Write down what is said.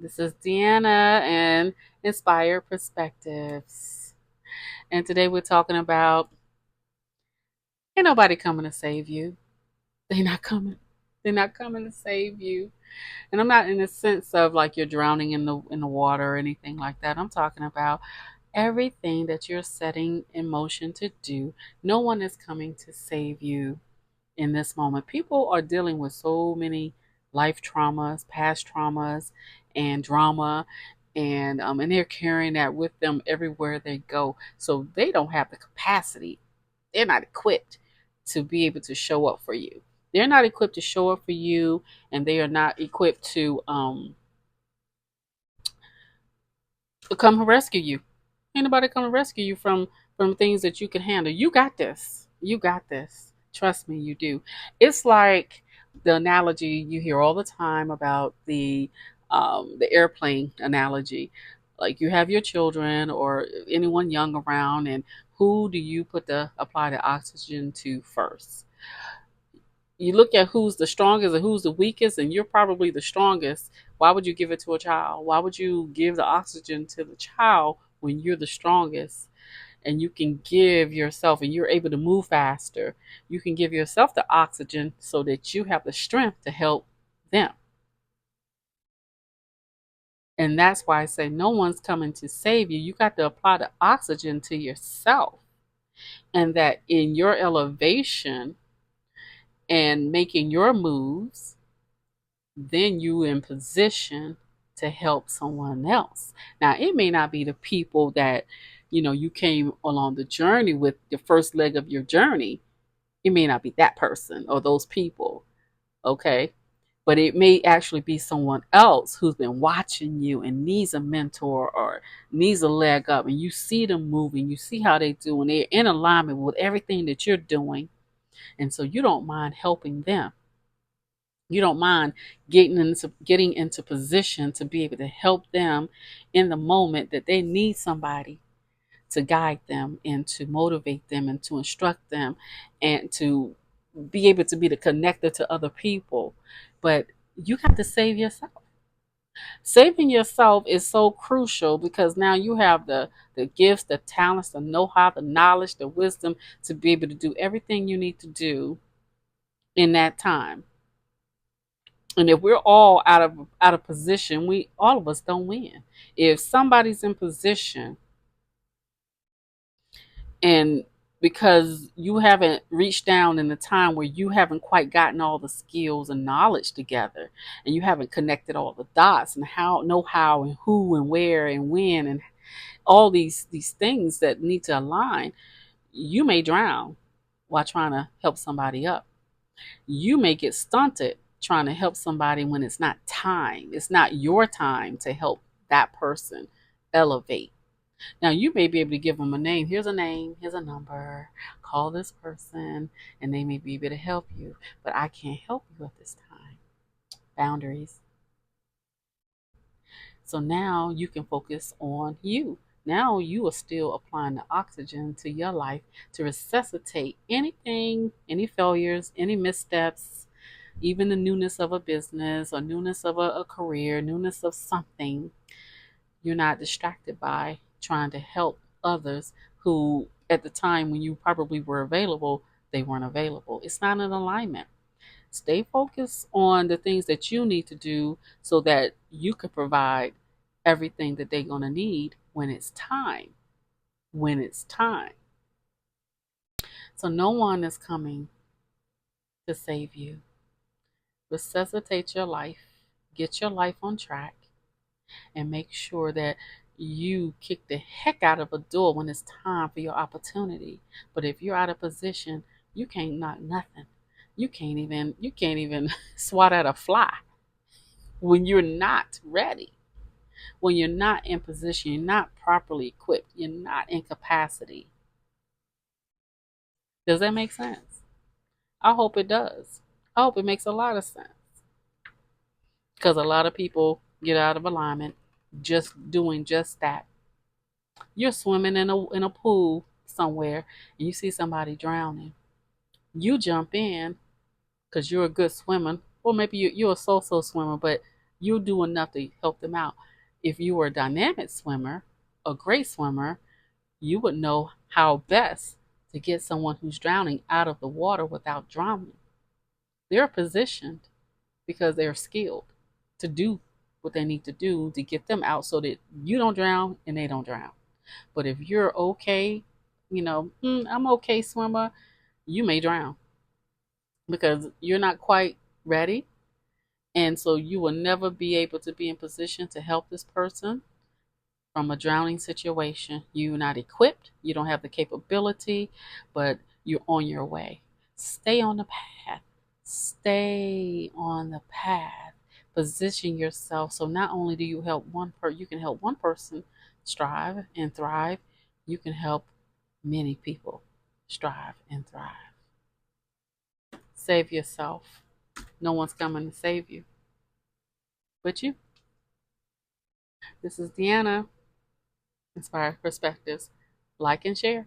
This is Deanna and Inspired Perspectives. And today we're talking about ain't nobody coming to save you. They not coming. They're not coming to save you. And I'm not in the sense of like you're drowning in the water or anything like that. I'm talking about everything that you're setting in motion to do. No one is coming to save you in this moment. People are dealing with so many life traumas, past traumas, and drama, and they're carrying that with them everywhere they go. So they don't have the capacity. They're not equipped to be able to show up for you. They're not equipped to show up for you, and they are not equipped to come rescue you. Ain't nobody come to rescue you from things that you can handle. You got this. You got this. Trust me, you do. It's like the analogy you hear all the time about the airplane analogy. Like you have your children or anyone young around, and who do you apply the oxygen to first? You look at who's the strongest and who's the weakest, and you're probably the strongest. Why would you give it to a child? Why would you give the oxygen to the child when you're the strongest and you can give yourself and you're able to move faster? You can give yourself the oxygen so that you have the strength to help them. And that's why I say no one's coming to save you. You got to apply the oxygen to yourself. And that in your elevation and making your moves, then you in position to help someone else. Now, it may not be the people that you came along the journey with, the first leg of your journey. It may not be that person or those people, okay? But it may actually be someone else who's been watching you and needs a mentor or needs a leg up, and you see them moving, you see how they do, and they're in alignment with everything that you're doing, and so you don't mind helping them. You don't mind getting into position to be able to help them in the moment that they need somebody to guide them and to motivate them and to instruct them and to be able to be the connector to other people. But you have to save yourself. Saving yourself is so crucial because now you have the gifts, the talents, the know-how, the knowledge, the wisdom to be able to do everything you need to do in that time. And if we're all out of position, we all of us don't win. If somebody's in position and because you haven't reached down in the time where you haven't quite gotten all the skills and knowledge together, and you haven't connected all the dots and how and who and where and when and all these things that need to align, you may drown while trying to help somebody up. You may get stunted trying to help somebody when it's not time. It's not your time to help that person elevate. Now, you may be able to give them a name. Here's a name, here's a number. Call this person, and they may be able to help you. But I can't help you at this time. Boundaries. So now you can focus on you. Now you are still applying the oxygen to your life to resuscitate anything, any failures, any missteps, even the newness of a business or newness of a career, newness of something. You're not distracted by trying to help others who, at the time when you probably were available, they weren't available. It's not an alignment. Stay focused on the things that you need to do so that you can provide everything that they're going to need when it's time. When it's time. So no one is coming to save you. Resuscitate your life, get your life on track, and make sure that you kick the heck out of a door when it's time for your opportunity. But if you're out of position, you can't knock nothing. You can't even swat at a fly when you're not ready. When you're not in position, you're not properly equipped, you're not in capacity. Does that make sense? I hope it does. I hope it makes a lot of sense. Because a lot of people get out of alignment just doing just that. You're swimming in a pool somewhere and you see somebody drowning. You jump in because you're a good swimmer, or maybe you're a so-so swimmer, but you'll do enough to help them out. If you were a dynamic swimmer, a great swimmer, you would know how best to get someone who's drowning out of the water without drowning. They're positioned because they're skilled to do what they need to do to get them out so that you don't drown and they don't drown. But if you're okay, I'm okay swimmer, you may drown because you're not quite ready. And so you will never be able to be in position to help this person from a drowning situation. You're not equipped, you don't have the capability, but you're on your way. Stay on the path. Stay on the path. Position yourself so not only do you help you can help one person strive and thrive, you can help many people strive and thrive. Save yourself. No one's coming to save you but you. This is Deanna. Inspired Perspectives. Like and share.